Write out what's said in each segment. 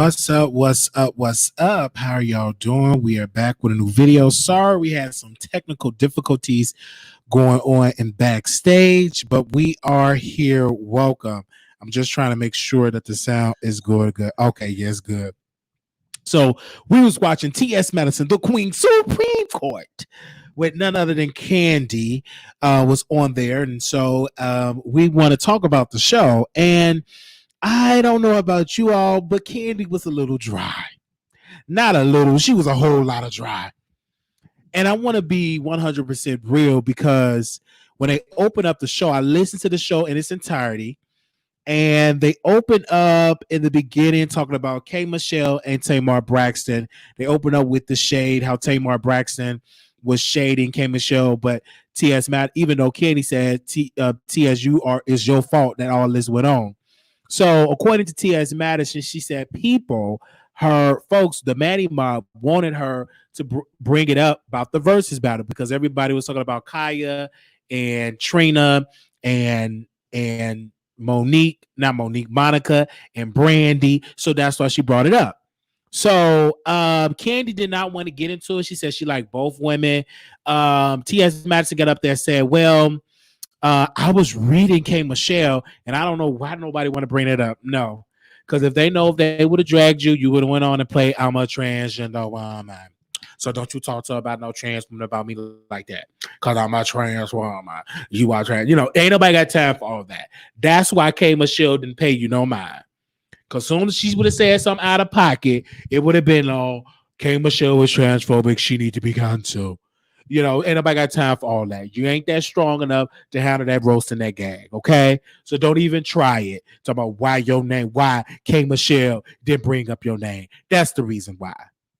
What's up? What's up? What's up? How are y'all doing? We are back with a new video. Sorry, we had some technical difficulties going on in backstage, but we are here. Welcome. I'm just trying to make sure that the sound is good. Good. Okay, yes, good. So we was watching T.S. Madison, the Queen Supreme Court, with none other than Kandi was on there, and so we want to talk about the show. And I don't know about you all, but Kandi was a little dry. Not a little, she was a whole lot of dry. And I want to be 100% real because when they open up the show, I listened to the show in its entirety. And they open up in the beginning talking about K. Michelle and Tamar Braxton. They open up with the shade, how Tamar Braxton was shading K. Michelle, but T.S. Matt, even though Kandi said T.S. is your fault that all this went on. So according to T.S. Madison, she said her folks, the Manny mob, wanted her to bring it up about the versus battle because everybody was talking about Kaya and Trina and Monica and Brandy. So that's why she brought it up. So Kandi did not want to get into it. She said she liked both women. T.S. Madison got up there and said, well, I was reading K. Michelle, and I don't know why nobody want to bring it up. No, because if they would have dragged you, you would have went on and played I'm a transgender woman. So don't you talk to her about no trans woman about me like that. Because I'm a trans woman. You are trans. You know, ain't nobody got time for all that. That's why K. Michelle didn't pay you no mind. Because soon as she would have said something out of pocket, it would have been, K. Michelle was transphobic. She need to be canceled. You know, ain't nobody got time for all that. You ain't that strong enough to handle that roast and that gag, okay? So don't even try it. Talk about why K. Michelle didn't bring up your name. That's the reason why.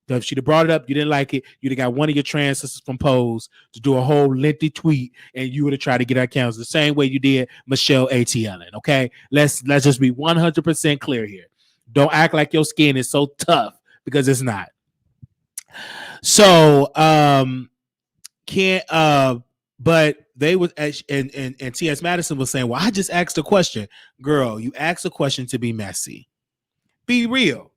So if she'd have brought it up, you didn't like it, you'd have got one of your trans sisters from Pose to do a whole lengthy tweet, and you would have tried to get her accounts the same way you did Michelle ATLing, okay? Let's just be 100% clear here. Don't act like your skin is so tough, because it's not. So, but they was and T.S. Madison was saying, well, I just asked a question. Girl, you asked a question to be messy. Be real.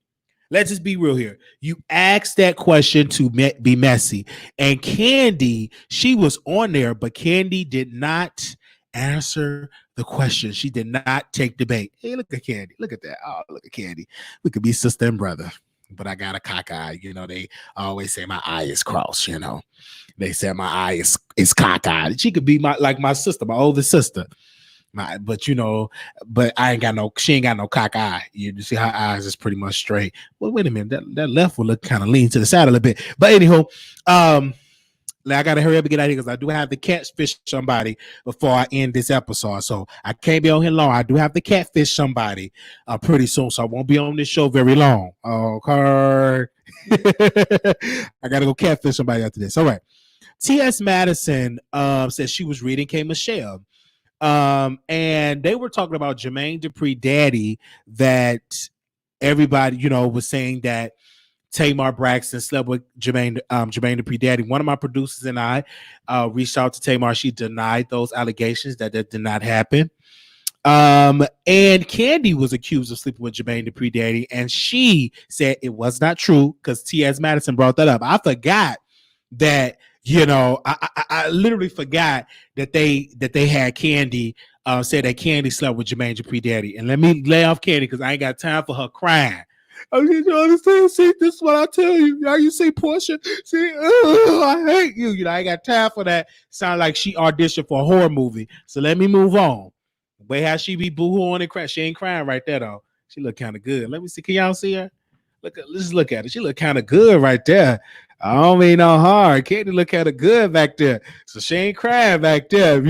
Let's just be real here. You asked that question to be messy. And Kandi, she was on there, but Kandi did not answer the question. She did not take the bait. Hey, look at Kandi. Look at that. Oh, look at Kandi. We could be sister and brother. But I got a cock eye. You know, they always say my eye is crossed, you know. They said my eye is cockeyed. She could be my sister, my older sister. But she ain't got no cock eye. You see her eyes is pretty much straight. Well, wait a minute, that left will look kind of lean to the side a little bit. But anyhow, I gotta hurry up and get out of here because I do have to catfish somebody before I end this episode. So I can't be on here long. I do have to catfish somebody pretty soon, so I won't be on this show very long. Okay. I gotta go catfish somebody after this. All right. T.S. Madison said she was reading K. Michelle. And they were talking about Jermaine Dupri daddy, that everybody, was saying that Tamar Braxton slept with Jermaine Dupri daddy. One of my producers and I reached out to Tamar. She denied those allegations that did not happen. And Kandi was accused of sleeping with Jermaine Dupri daddy, and she said it was not true because T.S. Madison brought that up. I forgot that. I literally forgot that they had Kandi said that Kandi slept with Jermaine Dupri daddy. And let me lay off Kandi because I ain't got time for her crying. I need you to understand. See, this is what I tell you. You see Portia? See, I hate you. I ain't got time for that. Sound like she auditioned for a horror movie. So let me move on. The way how she be boo-hooing and crying. She ain't crying right there though. She look kind of good. Let me see. Can y'all see her? Let's look at it. She look kind of good right there. I don't mean no hard. Kandi look kind of good back there. So she ain't crying back there.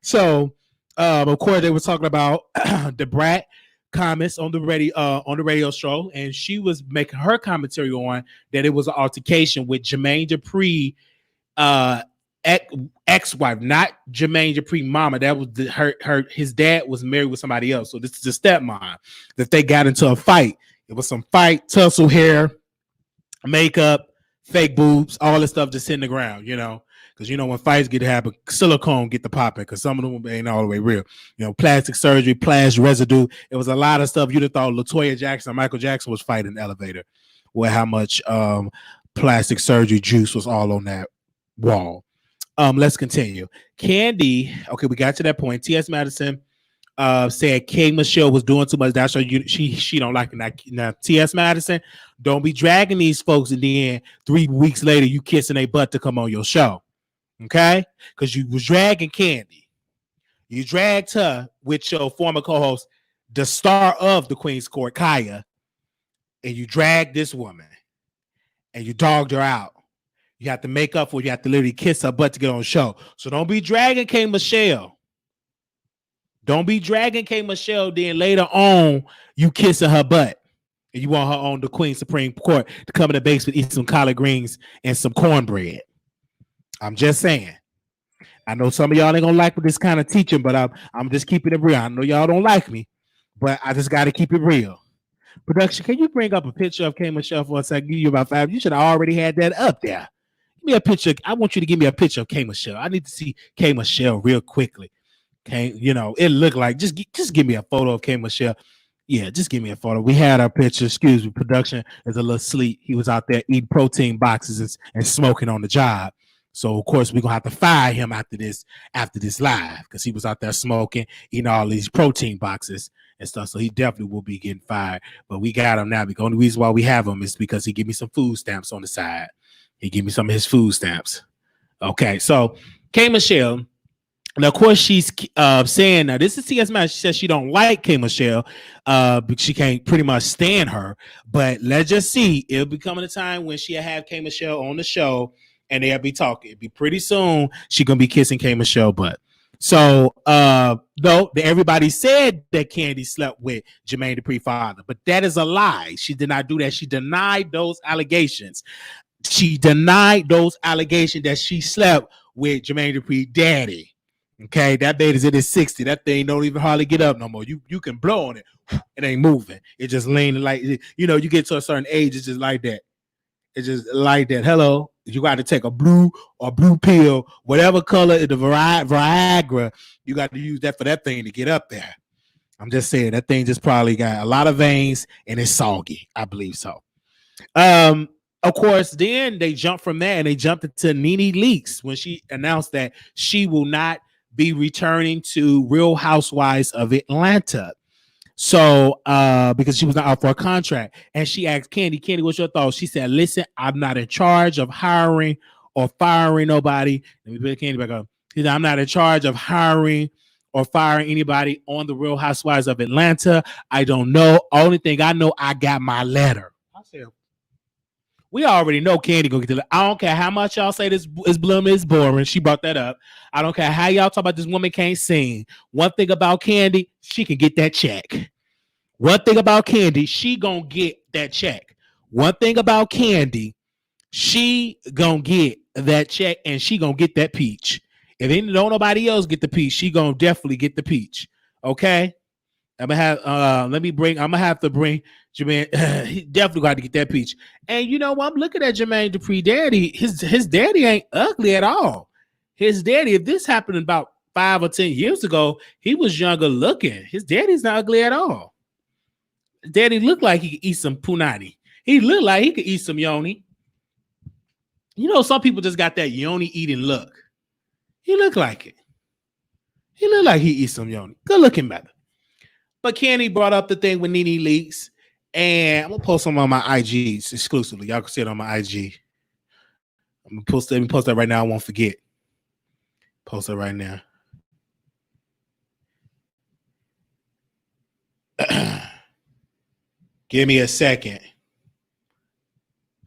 So, of course, they were talking about the Brat comments on the radio show, and she was making her commentary on that it was an altercation with Jermaine Dupri, ex-wife, not Jermaine Dupri mama. That was his dad was married with somebody else. So this is the stepmom that they got into a fight. It was some fight, tussle, hair, makeup, fake boobs, all this stuff just in the ground, because Because you know when fights get to happen, silicone get the popping. Because some of them ain't all the way real. You know, plastic surgery, plastic residue. It was a lot of stuff. You'd have thought LaToya Jackson, or Michael Jackson was fighting in the elevator, where how much plastic surgery juice was all on that wall. Let's continue. Kandi. Okay, we got to that point. T.S. Madison said K. Michelle was doing too much. That's why she don't like it. Now T.S. Madison, don't be dragging these folks, and then 3 weeks later you kissing their butt to come on your show. Okay, because you was dragging Kandi. You dragged her with your former co-host, the star of the Queen's Court, Kaya, and you dragged this woman and you dogged her out. You have to make up for it. You have to literally kiss her butt to get on the show. So don't be dragging K. Michelle. Don't be dragging K. Michelle, then later on you kissing her butt and you want her on the Queen Supreme Court to come in the basement, eat some collard greens and some cornbread. I'm just saying. I know some of y'all ain't gonna like this kind of teaching, but I'm just keeping it real. I know y'all don't like me, but I just got to keep it real. Production, can you bring up a picture of K. Michelle for a second? Give you about 5. You should have already had that up there. Give me a picture. I want you to give me a picture of K. Michelle. I need to see K. Michelle real quickly. Okay, you know, it looked like just give me a photo of K. Michelle. Yeah, just give me a photo. We had our picture. Excuse me, production is a little sleep. He was out there eating protein boxes and smoking on the job. So of course we're gonna have to fire him after this live because he was out there smoking, eating all these protein boxes and stuff. So he definitely will be getting fired. But we got him now. The only reason why we have him is because he gave me some food stamps on the side. He gave me some of his food stamps. Okay, so K. Michelle. And of course, she's saying now this is T.S. Madison. She says she don't like K. Michelle, but she can't pretty much stand her. But let's just see. It'll be coming a time when she'll have K. Michelle on the show, and they'll be talking. It'll be pretty soon. She's gonna be kissing K. Michelle butt. So, though everybody said that Kandi slept with Jermaine Dupri's father, but that is a lie. She did not do that. She denied those allegations. She denied those allegations that she slept with Jermaine Dupri's daddy. Okay, that baby's in his 60. That thing don't even hardly get up no more. You can blow on it. It ain't moving. It just leaning like, you know, you get to a certain age, it's just like that. It's just like that. Hello. You got to take a blue pill, whatever color the Viagra, you got to use that for that thing to get up there. I'm just saying that thing just probably got a lot of veins and it's soggy. I believe so. Of course, then they jumped from there and they jumped into NeNe Leakes when she announced that she will not be returning to Real Housewives of Atlanta. So, because she was not out for a contract, and she asked Kandi, what's your thoughts? She said, listen, I'm not in charge of hiring or firing nobody. Let me put Kandi back up. She said, I'm not in charge of hiring or firing anybody on the Real Housewives of Atlanta. I don't know. Only thing I know, I got my letter. I said, we already know Kandi gonna get the. I don't care how much y'all say this is Bloom is boring. She brought that up. I don't care how y'all talk about this woman can't sing. One thing about Kandi, she can get that check. One thing about Kandi, she gonna get that check. One thing about Kandi, she gonna get that check and she gonna get that peach. If ain't nobody else get the peach, she gonna definitely get the peach. Okay. I'm gonna have to bring Jermaine. He definitely got to get that peach. And you know what? I'm looking at Jermaine Dupri daddy. His daddy ain't ugly at all. His daddy, if this happened about 5 or 10 years ago, he was younger looking. His daddy's not ugly at all. Daddy looked like he could eat some punani. He looked like he could eat some yoni. You know, some people just got that yoni eating look. He looked like it. He looked like he eats some yoni. Good looking brother. But Kandi brought up the thing with NeNe Leakes, and I'm gonna post them on my IGs exclusively. Y'all can see it on my IG. I'm gonna post that right now. I won't forget. Post it right now. Give me a second.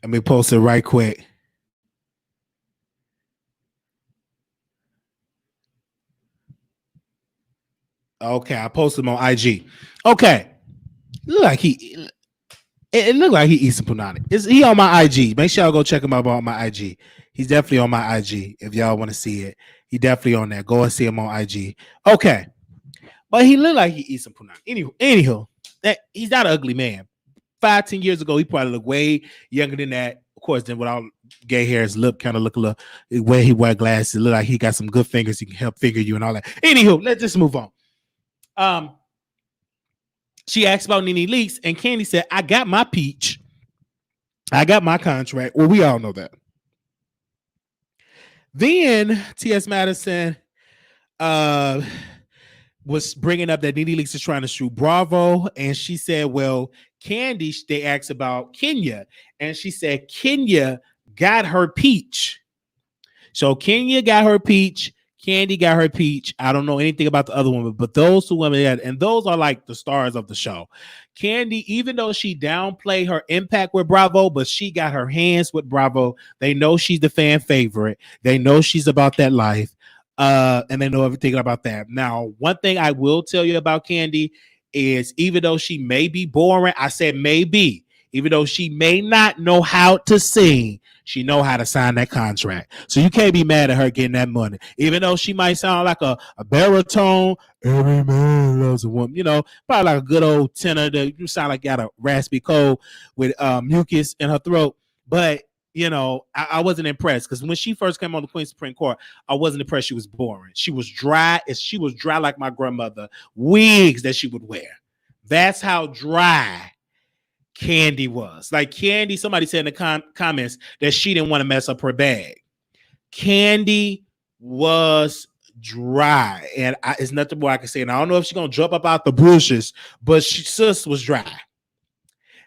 Let me post it right quick. Okay, I posted him on IG. Okay, look like it looked like he eats some punani. He on my IG? Make sure y'all go check him out on my IG. He's definitely on my IG. If y'all want to see it, he definitely on there. Go and see him on IG. Okay, but he looked like he eats some punani. Anywho, he's not an ugly man. 5-10 years ago, he probably looked way younger than that. Of course, then without gay hair, his lip kind of look a little, where he wear glasses, look like he got some good fingers. He can help figure you and all that. Anywho, let's just move on. She asked about NeNe Leakes, and Kandi said, I got my peach. I got my contract. Well, we all know that. Then T.S. Madison was bringing up that NeNe Leakes is trying to shoot Bravo, and she said, well, Kandi, they asked about Kenya, and she said Kenya got her peach. So Kenya got her peach, Kandi got her peach. I don't know anything about the other women, but those two women had, and those are like the stars of the show. Kandi, even though she downplayed her impact with Bravo, but she got her hands with Bravo. They know she's the fan favorite. They know she's about that life. And they know everything about that. Now, one thing I will tell you about Kandi is, even though she may be boring, I said maybe, even though she may not know how to sing, she know how to sign that contract. So you can't be mad at her getting that money. Even though she might sound like a baritone, every man loves a woman, you know, probably like a good old tenor that you sound like got a raspy cold with mucus in her throat. But you know, I wasn't impressed, because when she first came on the Queen Supreme Court, I wasn't impressed. She was boring. She was dry. She was dry like my grandmother. Wigs that she would wear. That's how dry Kandi was. Like Kandi, somebody said in the comments that she didn't want to mess up her bag. Kandi was dry, and it's nothing more I can say. And I don't know if she's gonna jump up out the bushes, but sis was dry.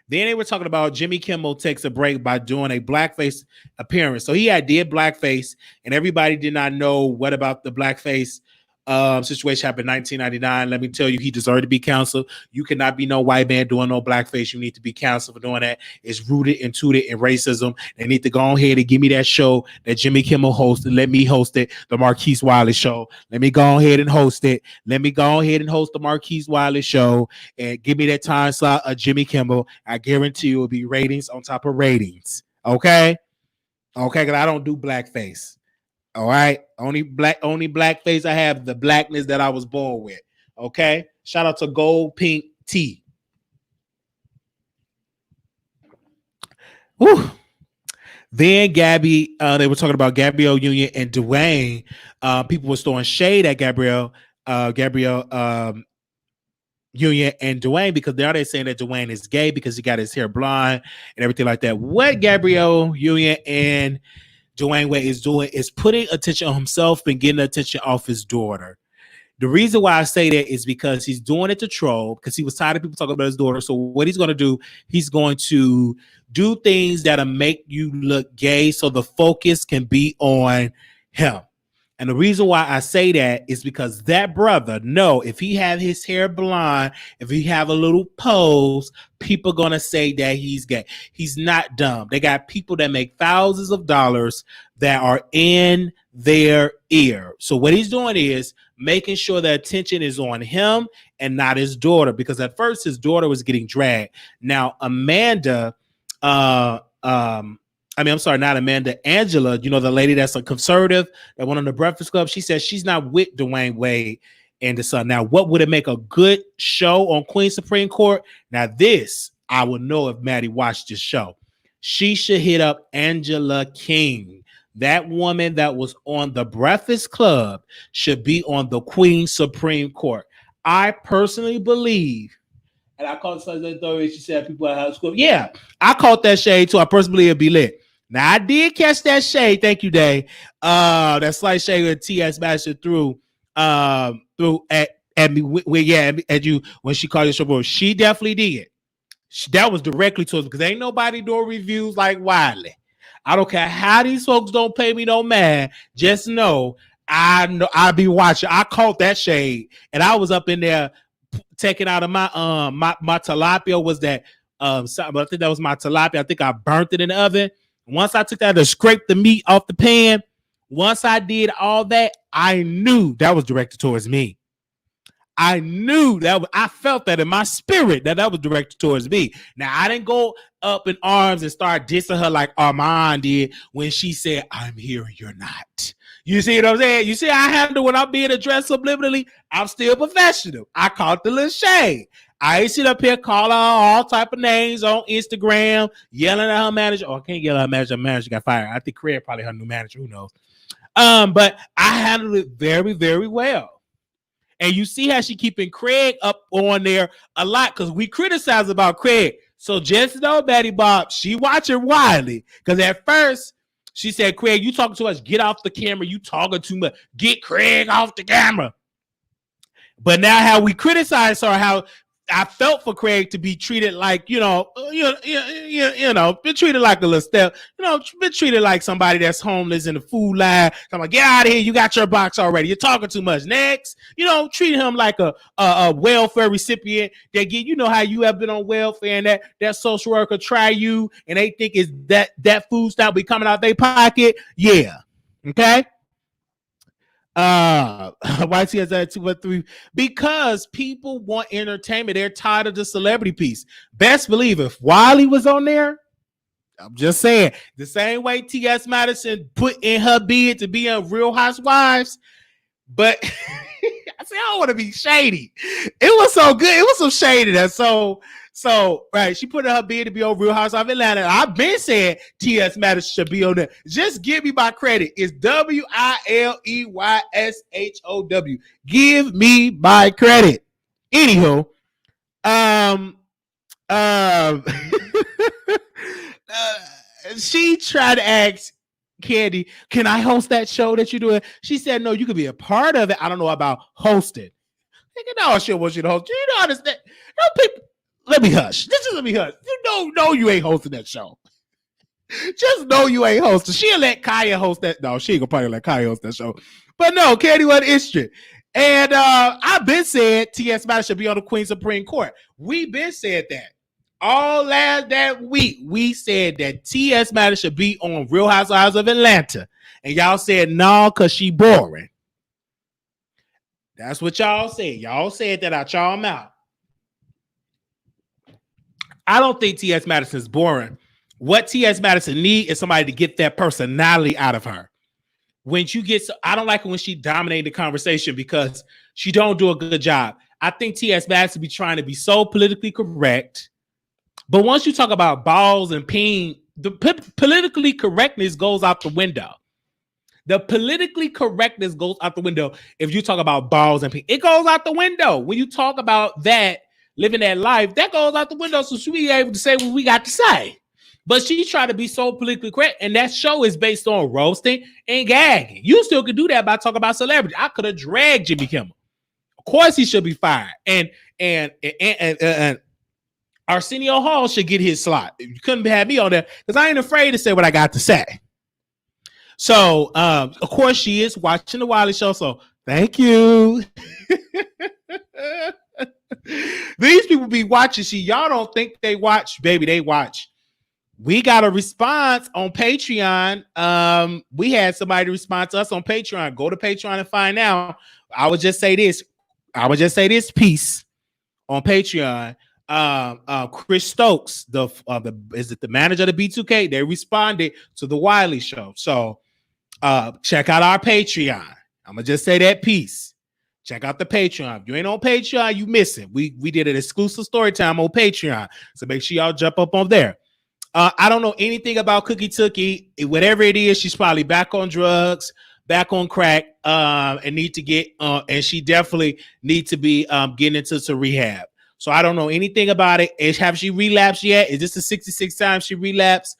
Then they were talking about Jimmy Kimmel takes a break by doing a blackface appearance. So he did blackface, and everybody did not know what about the blackface situation happened in 1999. Let me tell you, he deserved to be canceled. You cannot be no white man doing no blackface. You need to be canceled for doing that. It's rooted and tooted in racism. They need to go ahead and give me that show that Jimmy Kimmel hosted. Let me host it, the Wiley Show. Let me go ahead and host it. Let me go ahead and host the Wiley Show and give me that time slot of Jimmy Kimmel. I guarantee you it will be ratings on top of ratings. Okay? Okay, because I don't do blackface. All right, only blackface I have, the blackness that I was born with. Okay, shout out to Gold Pink Tea. Woo. Then Gabby, they were talking about Gabrielle Union and Dwayne. People were throwing shade at Gabrielle Union and Dwayne, because now they're saying that Dwayne is gay because he got his hair blonde and everything like that. What Gabrielle Union and Dwayne Wade is doing is putting attention on himself and getting attention off his daughter. The reason why I say that is because he's doing it to troll, because he was tired of people talking about his daughter. So what he's going to do, he's going to do things that'll make you look gay so the focus can be on him. And the reason why I say that is because that brother, no, if he have his hair blonde, if he have a little pose, people going to say that he's gay. He's not dumb. They got people that make thousands of dollars that are in their ear. So what he's doing is making sure the attention is on him and not his daughter, because at first his daughter was getting dragged. Now, Amanda, not Amanda, Angela, you know, the lady that's a conservative that went on the Breakfast Club, she says she's not with Dwayne Wade and the son. Now, what would it make a good show on Queen Supreme Court? Now, this, I will know if Maddie watched this show. She should hit up Angela King. That woman that was on the Breakfast Club should be on the Queen Supreme Court. I personally believe, and I called something that she said people at high school. Yeah, I caught that shade too. I personally believe it'd be lit. Now I did catch that shade. Thank you, Day. That slight shade with T.S. Madison through at me, at you when she called your show. She definitely did. That was directly to us, because ain't nobody doing reviews like Wiley. I don't care how these folks don't pay me no man. Just know I be watching. I caught that shade, and I was up in there taking out of my my tilapia. Was that I think that was my tilapia. I think I burnt it in the oven. Once I took that to scrape the meat off the pan, once I did all that, I knew that was directed towards me. I knew that I felt that in my spirit that was directed towards me. Now, I didn't go up in arms and start dissing her like Armand did when she said, I'm here and you're not. You see what I'm saying? You see, I handle when I'm being addressed subliminally, I'm still professional. I caught the little shade. I sit up here calling her all type of names on Instagram, yelling at her manager. Oh, I can't yell at her manager. Her manager got fired. I think Craig probably her new manager. Who knows? But I handled it very, very well. And you see how she keeping Craig up on there a lot because we criticize about Craig. So just know, Betty Bob, she watching Wiley. Because at first, she said, Craig, you talking too much. Get off the camera. You talking too much. Get Craig off the camera. But now how we criticize her, how I felt for Craig to be treated like, been treated like a little step, been treated like somebody that's homeless in the food line. I'm like, get out of here. You got your box already. You're talking too much. Next, treating him like a welfare recipient that get, how you have been on welfare and that social worker try you and they think is that food stamp be coming out their pocket. Yeah. Okay. Why she has that 2 or 3? Because people want entertainment. They're tired of the celebrity piece. Best believe if Wiley was on there, I'm just saying, the same way T.S. Madison put in her bid to be on Real Housewives, but I say I don't want to be shady. It was so good. It was some shady there. So right, she put in her bid to be on Real Housewives of Atlanta. I've been saying T.S. Madison should be on there. Just give me my credit. It's WILEYSHOW. Give me my credit. Anywho, she tried to ask Kandi, can I host that show that you're doing? She said, no, you could be a part of it. I don't know about hosting. No, she wants you to host. You don't understand. No, people. Let me hush. Just let me hush. You know you ain't hosting that show. Just know you ain't hosting. She'll let Kaya host that. No, she ain't gonna probably let Kaya host that show. But no, Kandi wasn't interested. And I've been said T.S. Madison should be on the Queen Supreme Court. We've been said that. All last that week, we said that T.S. Madison should be on Real Housewives of Atlanta. And y'all said no, because she boring. That's what y'all said. Y'all said that out y'all mouth. I don't think T.S. Madison is boring. What T.S. Madison need is somebody to get that personality out of her. When you get, I don't like it when she dominates the conversation because she don't do a good job. I think T.S. Madison be trying to be so politically correct. But once you talk about balls and peen, the politically correctness goes out the window. The politically correctness goes out the window if you talk about balls and peen. It goes out the window. When you talk about that, living that life, that goes out the window, so she be able to say what we got to say. But she tried to be so politically correct, and that show is based on roasting and gagging. You still could do that by talking about celebrity. I could have dragged Jimmy Kimmel. Of course, he should be fired, and Arsenio Hall should get his slot. You couldn't have me on there because I ain't afraid to say what I got to say. So, of course, she is watching the Wiley Show. So, thank you. These people be watching. Y'all don't think they watch, baby. They watch. We got a response on Patreon. We had somebody respond to us on Patreon. Go to Patreon and find out. I would just say this piece on Patreon. Chris Stokes, the manager of the B2K, they responded to the Wiley Show. So check out our Patreon. I'm gonna just say that piece. Check out the Patreon. If you ain't on Patreon, you miss it. We did an exclusive story time on Patreon. So make sure y'all jump up on there. I don't know anything about Cookie Tookie. Whatever it is, she's probably back on drugs, back on crack, and need to get and she definitely needs to be getting into some rehab. So I don't know anything about it. Have she relapsed yet? Is this the 66th time she relapsed?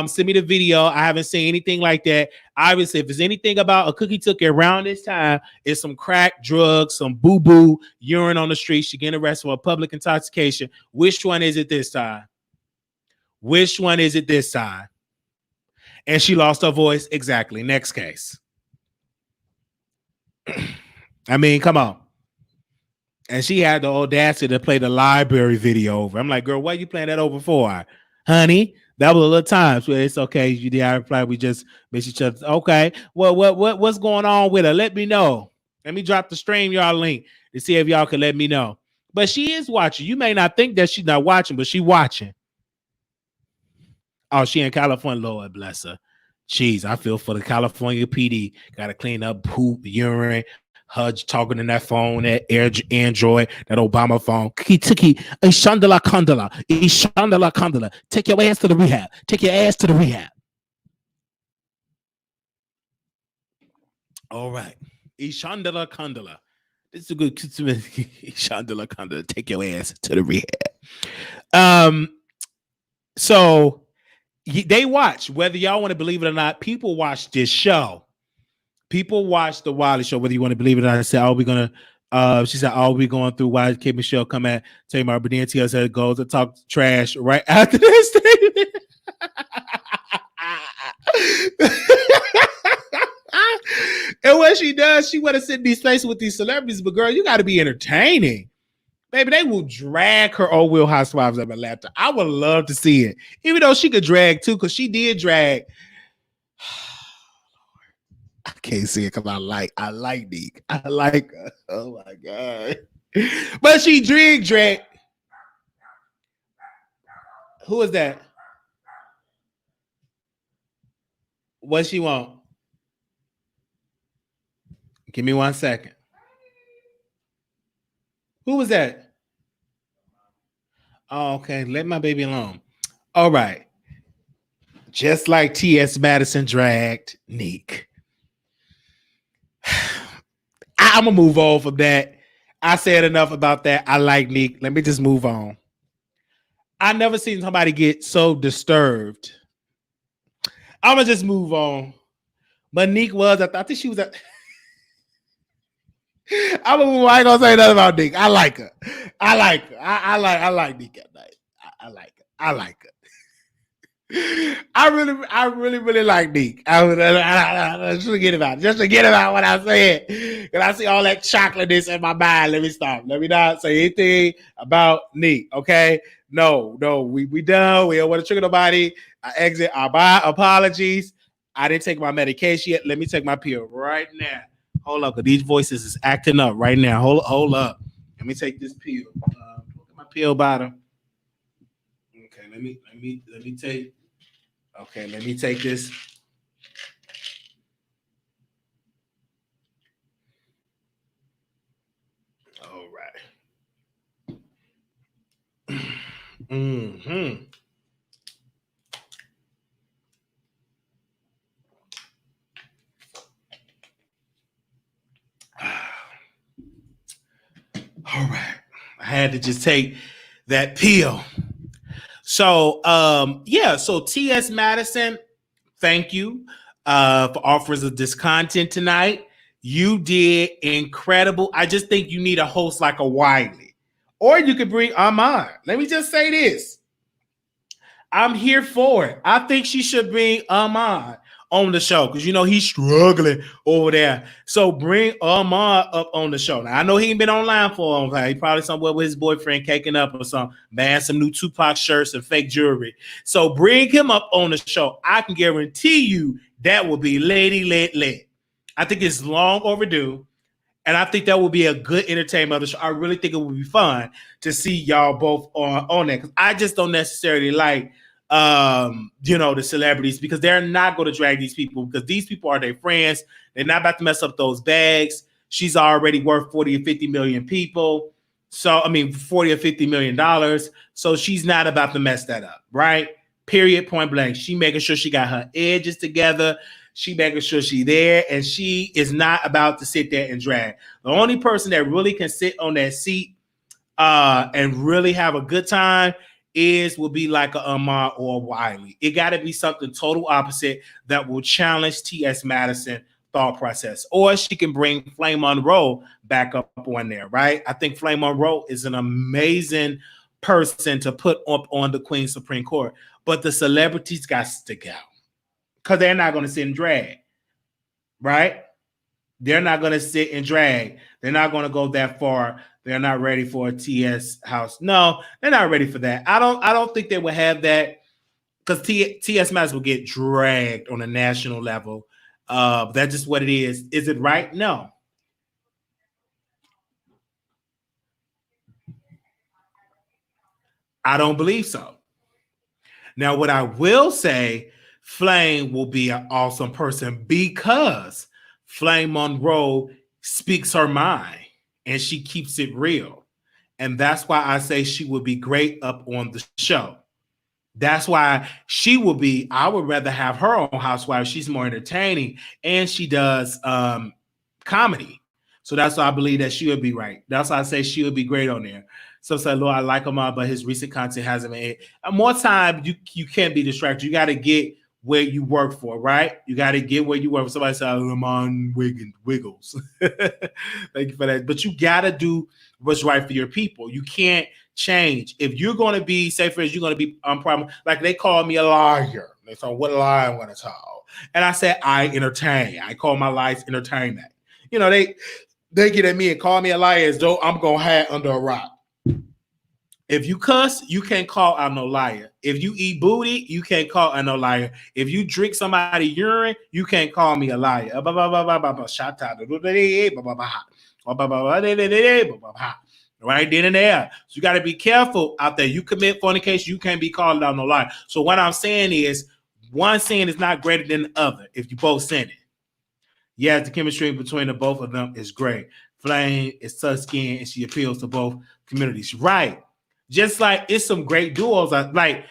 Send me the video. I haven't seen anything like that. Obviously, if there's anything about a Cookie Tookie around this time, it's some crack, drugs, some boo-boo, urine on the street. She getting arrested for public intoxication. Which one is it this time? Which one is it this time? And she lost her voice. Exactly. Next case. I mean, come on. And she had the audacity to play the library video over. I'm like, girl, what are you playing that over for? Honey, that was a little time. So it's okay. You did. I reply. We just miss each other. Okay. Well, what's going on with her? Let me know. Let me drop the StreamYard link to see if y'all can let me know. But she is watching. You may not think that she's not watching, but she's watching. Oh, she in California. Lord bless her. Jeez, I feel for the California PD. Got to clean up poop, urine, her talking in that phone, that Android, that Obama phone. Tiki, Ishandala Kandala, Ishandala Kandala. Take your ass to the rehab. Take your ass to the rehab. All right. Ishandala Kandala. This is a good Ishandala Kandala. Take your ass to the rehab. So they watch, whether y'all want to believe it or not, people watch this show. People watch the Wiley Show, whether you want to believe it or not. I said, "Are we gonna?" She said, "Are we going through why Kate Michelle come at Tamar?" But then Tia said, "Goes to talk trash right after this statement." And what she does, she want to sit in these places with these celebrities, but girl, you got to be entertaining. Baby, they will drag her old Real Housewives up her laptop. I would love to see it, even though she could drag too, because she did drag. I can't see it because I like Nick. I like her. Oh my god! But she drag. Who is that? What she want? Give me 1 second. Who was that? Oh, okay. Let my baby alone. All right. Just like T.S. Madison dragged Nick. I'm going to move on from that. I said enough about that. I like Nick. Let me just move on. I never seen somebody get so disturbed. I'm going to just move on. But Nick was, I think she was a... I ain't gonna say nothing about Nick. I like her. I like Nick at night. I like her. I really like Nick. Just forget about what I said. Because I see all that chocolateness in my mind. Let me stop. Let me not say anything about Nick. Okay? No, we done. We don't want to trigger nobody. I exit. I apologies. I didn't take my medication yet. Let me take my pill right now. Hold up, because these voices is acting up right now. Hold up. Let me take this pill. Look at my pill bottom. Okay, let me take. Okay, let me take this. All right. Mm-hmm. All right. I had to just take that pill. So, so T.S. Madison, thank you for offers of this content tonight. You did incredible. I just think you need a host like a Wiley. Or you could bring Armand. Let me just say this. I'm here for it. I think she should bring Armand on the show because he's struggling over there. So bring Armand up on the show. Now I know he ain't been online for a long time. He probably somewhere with his boyfriend caking up or something, buying some new Tupac shirts and fake jewelry. So bring him up on the show. I can guarantee you that will be lady lit. I think it's long overdue. And I think that will be a good entertainment of the show. I really think it would be fun to see y'all both on that. Because I just don't necessarily like the celebrities because they're not going to drag these people because these people are their friends. They're not about to mess up those bags. She's already worth 40 or 50 million people. So, $40 or $50 million. So she's not about to mess that up, right? Period, point blank. She making sure she got her edges together. She making sure she's there, and she is not about to sit there and drag. The only person that really can sit on that seat and really have a good time will be like a Amar or a Wiley. It got to be something total opposite that will challenge T.S. Madison thought process. Or she can bring Flame Monroe back up on there, right? I think Flame Monroe is an amazing person to put up on the Queen's Supreme Court. But the celebrities got to stick out because they're not going to sit and drag, right? They're not going to sit and drag. They're not going to go that far. They're not ready for a TS house. No, they're not ready for that. I don't think they will have that because TS Madison will get dragged on a national level. That's just what it is. Is it right? No. I don't believe so. Now, what I will say, Flame will be an awesome person because Flame Monroe speaks her mind and she keeps it real. And that's why I say she would be great up on the show. That's why she will be. I would rather have her on Housewives. She's more entertaining and she does comedy. So that's why I believe that she would be right. That's why I say she would be great on there. So say, Lord, I like him all, but his recent content hasn't been. More time, you can't be distracted. You got to get where you work for, right? You got to get where you work for. Somebody said, I'm on Wiggles. Thank you for that. But you got to do what's right for your people. You can't change. If you're going to be, say for instance, you're going to be problem, like they call me a liar. They say, what lie I'm going to tell? And I said, I entertain. I call my lies entertainment. You know, they get at me and call me a liar as though I'm going to hide under a rock. If you cuss, you can't call out no liar. If you eat booty, you can't call out no liar. If you drink somebody urine, you can't call me a liar. Right then and there. So you got to be careful out there. You commit fornication, you can't be called out no liar. So what I'm saying is one sin is not greater than the other if you both sin it. Yes, the chemistry between the both of them is great. Flame is tough skin and she appeals to both communities. Right. Just like it's some great duos like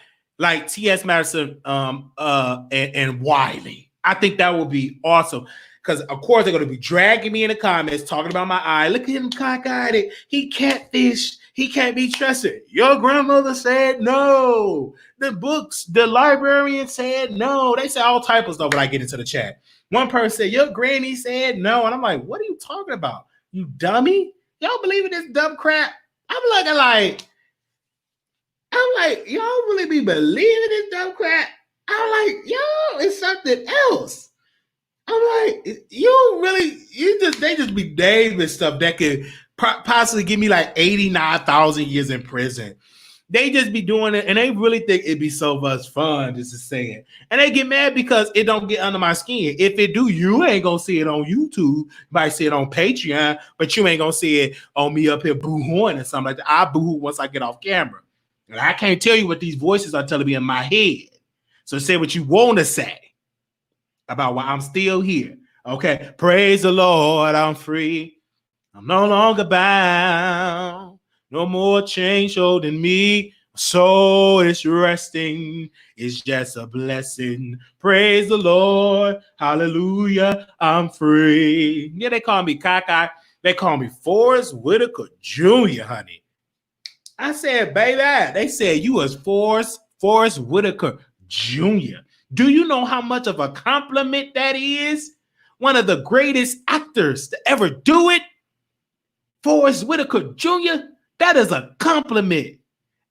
T.S. Madison and Wiley. I think that would be awesome. Because of course they're going to be dragging me in the comments, talking about my eye. Look at him cockeyed. He catfish. He can't be trusted. Your grandmother said no. The books, the librarian said no. They say all type of stuff when I get into the chat. One person said, your granny said no. And I'm like, what are you talking about? You dummy? Y'all believe in this dumb crap? I'm like, y'all really be believing this dumb crap? I'm like, yo, it's something else. I'm like, they just be naming stuff that could possibly give me like 89,000 years in prison. They just be doing it, and they really think it'd be so much fun just to say it. And they get mad because it don't get under my skin. If it do, you ain't gonna see it on YouTube. You might see it on Patreon, but you ain't gonna see it on me up here boo-hooing and something like that. I boo-hoo once I get off camera. And I can't tell you what these voices are telling me in my head. So say what you want to say about why I'm still here. Okay. Praise the Lord, I'm free. I'm no longer bound. No more chains holding me. My soul is resting. It's just a blessing. Praise the Lord. Hallelujah. I'm free. Yeah, they call me cockeye. They call me Forrest Whitaker Jr., honey. I said, baby, they said you was Forrest Whitaker Jr. Do you know how much of a compliment that is? One of the greatest actors to ever do it, Forrest Whitaker Jr., that is a compliment.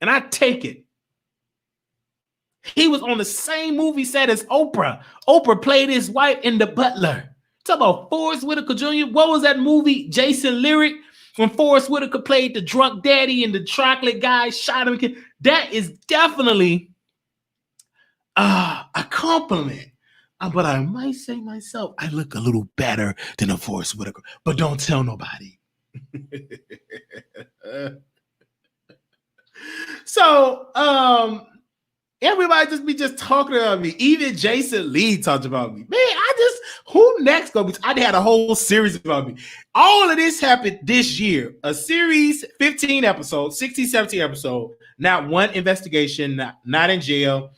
And I take it. He was on the same movie set as Oprah. Oprah played his wife in The Butler. Talk about Forrest Whitaker Jr. What was that movie, Jason Lyric? When Forrest Whitaker played the drunk daddy and the chocolate guy shot him. That is definitely a compliment. But I might say myself, I look a little better than a Forrest Whitaker. But don't tell nobody. So, everybody just be talking about me. Even Jason Lee talked about me. Man, who next gonna be? I had a whole series about me. All of this happened this year. A series, 15 episodes, 16, 17 episodes, not one investigation, not in jail.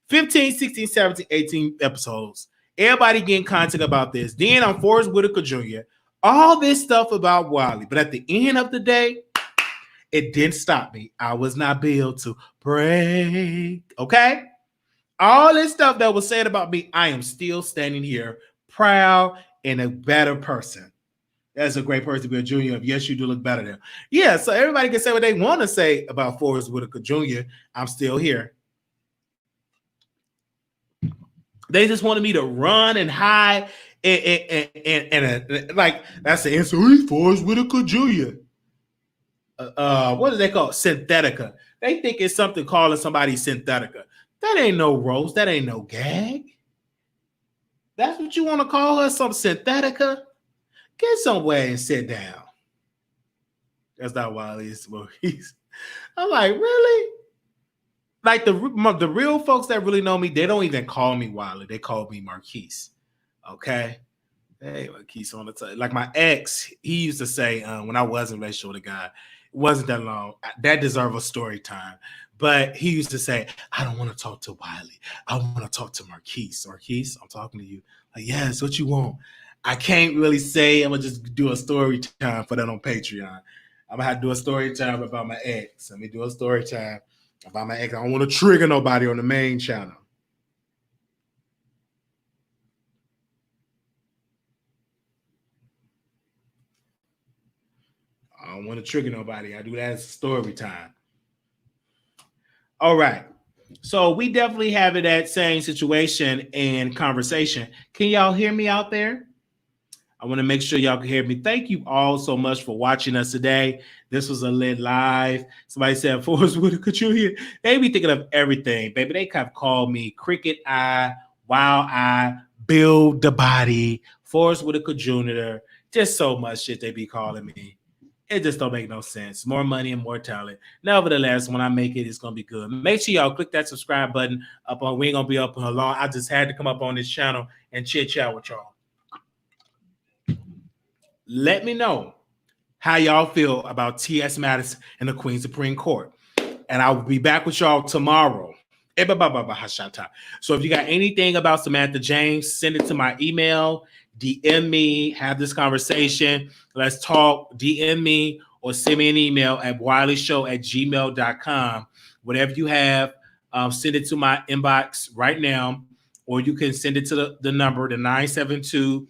15, 16, 17, 18 episodes. Everybody getting content about this. Then I'm Forrest Whitaker Jr. All this stuff about Wiley. But at the end of the day, it didn't stop me. I was not built to break. Okay? All this stuff that was said about me, I am still standing here proud and a better person. That's a great person to be a junior of. Yes, you do look better than. Yeah, so everybody can say what they want to say about Forrest Whitaker Jr. I'm still here. They just wanted me to run and hide and like that's the answer. He's Forrest Whitaker Jr. What do they call it? Synthetica. They think it's something calling somebody Synthetica. That ain't no roast. That ain't no gag. That's what you want to call her, some Synthetica? Get somewhere and sit down. That's not Wiley. It's Maurice. I'm like, really? Like the real folks that really know me, they don't even call me Wiley. They call me Marquise. Okay? Hey, Marquise on the top. Like my ex, he used to say when I was in a relationship with a guy, it wasn't that long. That deserves a story time. But he used to say, I don't want to talk to Wiley. I want to talk to Marquise. Marquise, I'm talking to you. Like, yes, what you want? I can't really say. I'm gonna just do a story time for that on Patreon. I'm gonna have to do a story time about my ex. Let me do a story time about my ex. I don't want to trigger nobody on the main channel. I don't want to trigger nobody. I do that as story time. All right. So we definitely have it that same situation and conversation. Can y'all hear me out there? I want to make sure y'all can hear me. Thank you all so much for watching us today. This was a lit live. Somebody said, Forrest Whitaker, could you hear? They be thinking of everything, baby. They have called me Cricket Eye, Wild Eye, Build the Body, Forrest Whitaker Jr. Just so much shit they be calling me. It just don't make no sense. More money and more talent. Nevertheless, when I make it, it's gonna be good. Make sure y'all click that subscribe button up on. We ain't gonna be up on long. I just had to come up on this channel and chit chat with y'all. Let me know how y'all feel about T.S. Madison and the Queen Supreme Court. And I will be back with y'all tomorrow. So if you got anything about Samantha James, send it to my email, DM me, have this conversation. Let's talk, DM me, or send me an email at wileyshow@gmail.com. Whatever you have, send it to my inbox right now, or you can send it to the number, the 972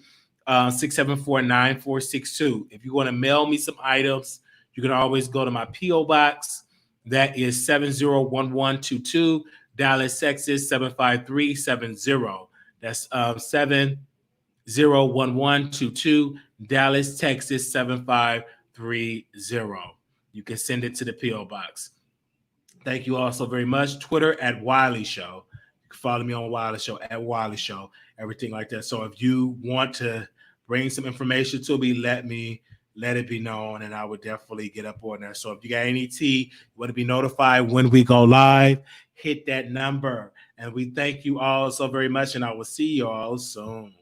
674-9462. If you want to mail me some items, you can always go to my P.O. Box. That is 701122, Dallas, Texas 75370. That's 701122, Dallas, Texas 75330. You can send it to the P.O. Box. Thank you all so very much. Twitter at Wiley Show. You can follow me on Wiley Show at Wiley Show, everything like that. So if you want to bring some information to me, let it be known, and I would definitely get up on there. So if you got any tea, you want to be notified when we go live, hit that number. And we thank you all so very much, and I will see you all soon.